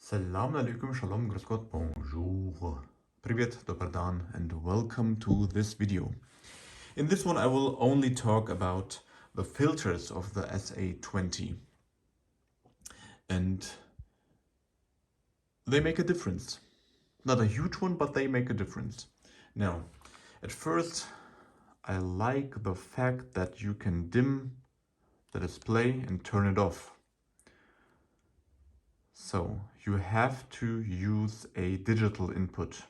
Salam alaikum, shalom, grüß Gott, bonjour. Привет, dobar dan, and welcome to this video. In this one I will only talk about the filters of the SA20. And they make a difference. Not a huge one, but they make a difference. Now, at first, I like the fact that you can dim the display and turn it off. So you have to use a digital input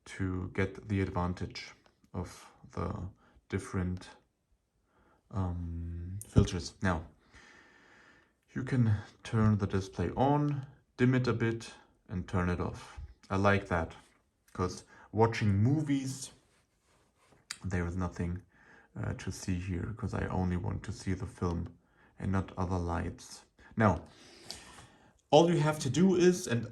to get the advantage of the different filters. Now, you can turn the display on, dim it a bit, and turn it off. I like that, because watching movies, there is nothing to see here, because I only want to see the film and not other lights. Now, all you have to do is, and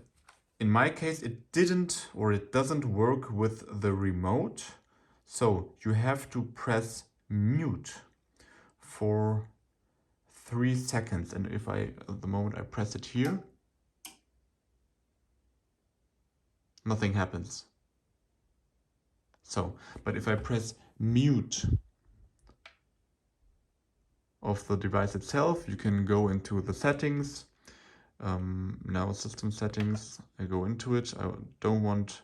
in my case it doesn't work with the remote, so you have to press mute for 3 seconds, and if at the moment I press it here, nothing happens. So, but if I press mute of the device itself, you can go into the settings. Now system settings, I go into it. I don't want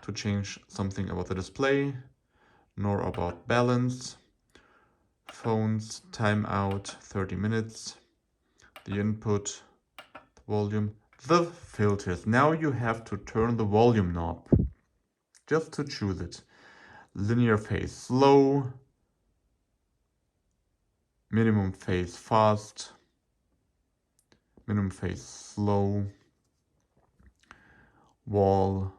to change something about the display, nor about balance. Phones, timeout, 30 minutes, the input, the volume, the filters. Now you have to turn the volume knob, just to choose it. Linear phase slow, minimum phase fast, minimum phase slow, wall,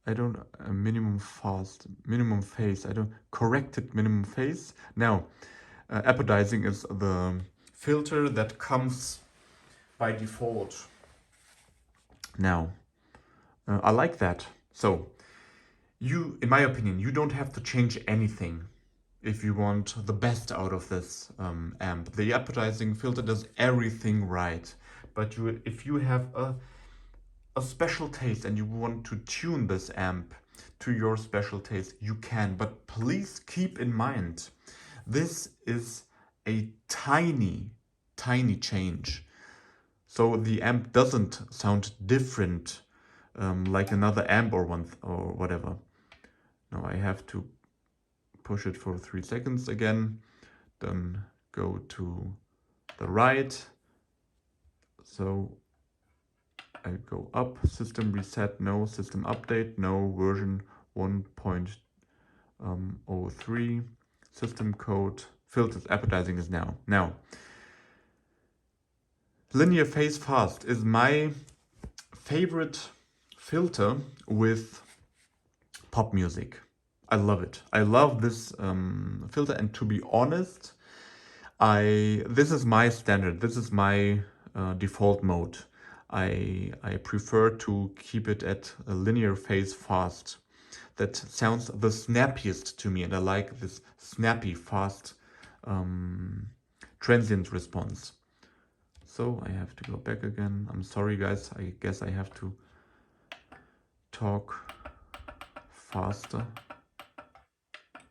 minimum fast, minimum phase, corrected minimum phase. Now, appetizing is the filter that comes by default. Now, I like that. So, in my opinion, you don't have to change anything if you want the best out of this amp. The appetizing filter does everything right, but if you have a special taste and you want to tune this amp to your special taste, you can. But please keep in mind, this is a tiny change. So the amp doesn't sound different like another amp or whatever. Now I have to push it for 3 seconds again, then go to the right. So I go up, system reset, no, system update, no, version 1.03, system code, filters, appetizing is now. Now, linear phase fast is my favorite filter with pop music. I love it. I love this filter, and to be honest, this is my standard. This is my default mode. I prefer to keep it at a linear phase fast. That sounds the snappiest to me, and I like this snappy, fast transient response. So I have to go back again. I'm sorry guys, I guess I have to talk faster.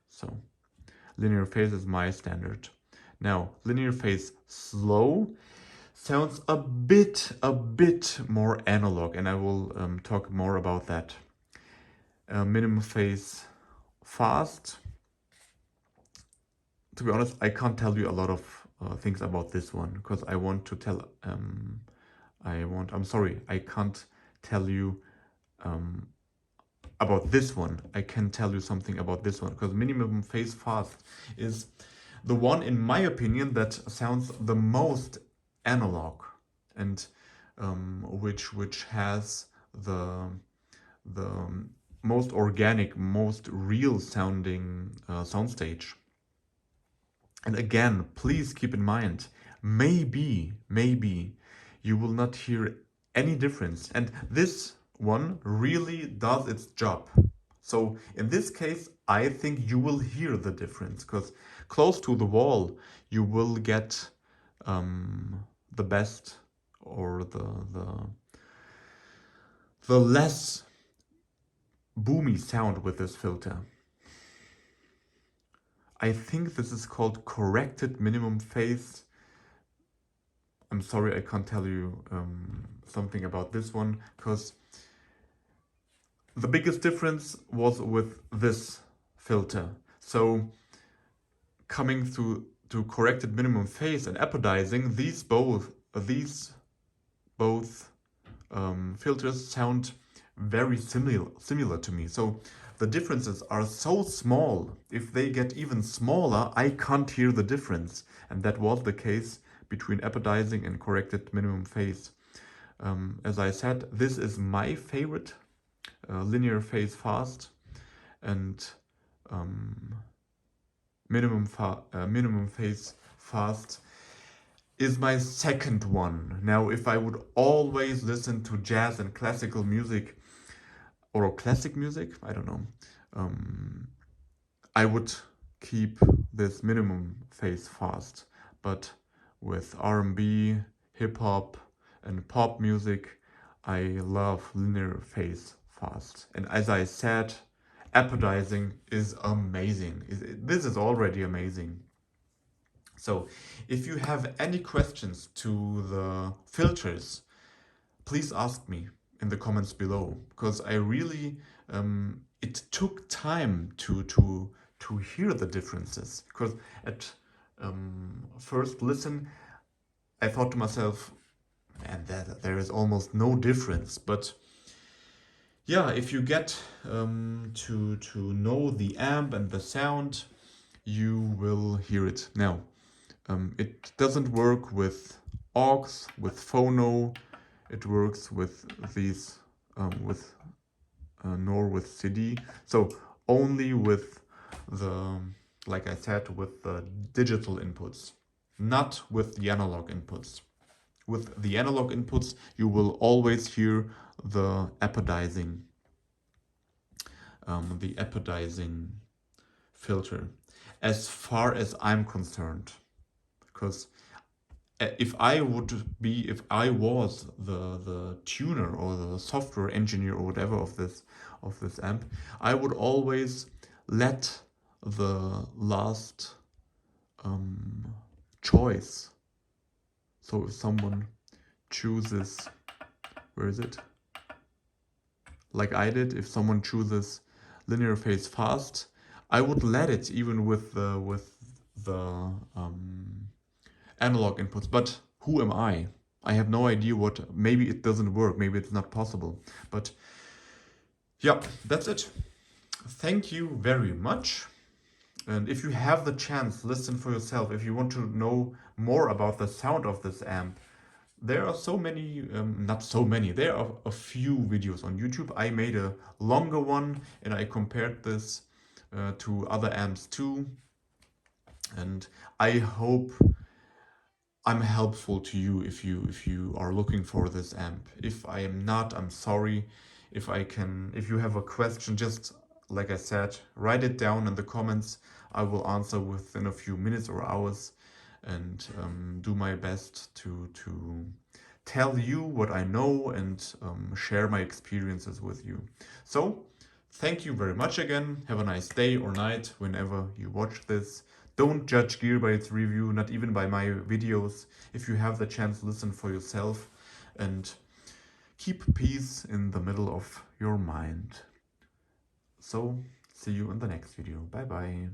So linear phase is my standard. Now linear phase slow sounds a bit more analog, and I will talk more about that. Minimum phase fast. To be honest, I can't tell you a lot of things about this one, because I want to tell I'm sorry, I can't tell you about this one. I can tell you something about this one, because minimum phase fast is the one, in my opinion, that sounds the most analog, and which has the most organic, most real sounding soundstage. And again, please keep in mind, maybe you will not hear any difference, and this one really does its job. So in this case, I think you will hear the difference, because close to the wall you will get the best or the less boomy sound with this filter. I think this is called corrected minimum phase. I'm sorry I can't tell you something about this one, because the biggest difference was with this filter. So coming to corrected minimum phase and apodizing, these both filters sound very similar to me. So the differences are so small. If they get even smaller, I can't hear the difference. And that was the case between apodizing and corrected minimum phase. As I said, this is my favorite linear phase fast, and minimum phase fast is my second one. Now, if I would always listen to jazz and classical music, or classic music, I don't know, I would keep this minimum phase fast. But with R&B, hip-hop and pop music, I love linear phase fast. And as I said, apodizing is amazing. This is already amazing. So if you have any questions to the filters, please ask me in the comments below, because I really it took time to hear the differences, because at first listen I thought to myself, and there is almost no difference. But yeah, if you get to know the amp and the sound, you will hear it. Now, it doesn't work with aux, with phono. It works with these, nor with CD. So only with the, like I said, with the digital inputs, not with the analog inputs. With the analog inputs, you will always hear the apodizing filter, as far as I'm concerned. Because if I was the tuner or the software engineer or whatever of this amp, I would always let the last choice. So if someone chooses, where is it? Like I did, if someone chooses linear phase fast, I would let it even with the analog inputs. But who am I? I have no idea what. Maybe it doesn't work. Maybe it's not possible. But yeah, that's it. Thank you very much. And if you have the chance, listen for yourself. If you want to know more about the sound of this amp, there are so many, not so many, there are a few videos on YouTube. I made a longer one and I compared this to other amps too. And I hope I'm helpful to you if you are looking for this amp. If I am not, I'm sorry. If you have a question, just like I said, write it down in the comments. I will answer within a few minutes or hours, and do my best to tell you what I know and share my experiences with you. So thank you very much again. Have a nice day or night whenever you watch this. Don't judge gear by its review, not even by my videos. If you have the chance, listen for yourself and keep peace in the middle of your mind. So see you in the next video. Bye bye.